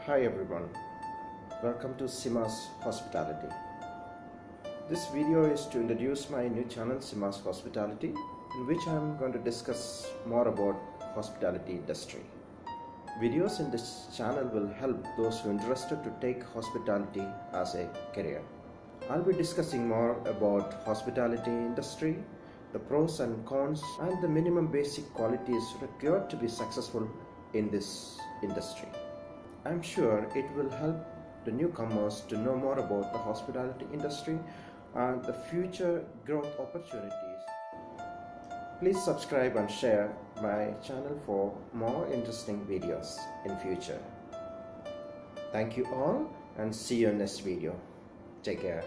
Hi everyone, welcome to Simas Hospitality. This video is to introduce my new channel Simas Hospitality, in which I am going to discuss more about hospitality industry. Videos in this channel will help those who are interested to take hospitality as a career. I'll be discussing more about hospitality industry, the pros and cons, and the minimum basic qualities required to be successful in this industry. I'm sure it will help the newcomers to know more about the hospitality industry and the future growth opportunities. Please subscribe and share my channel for more interesting videos in future. Thank you all and see you in next video. Take care.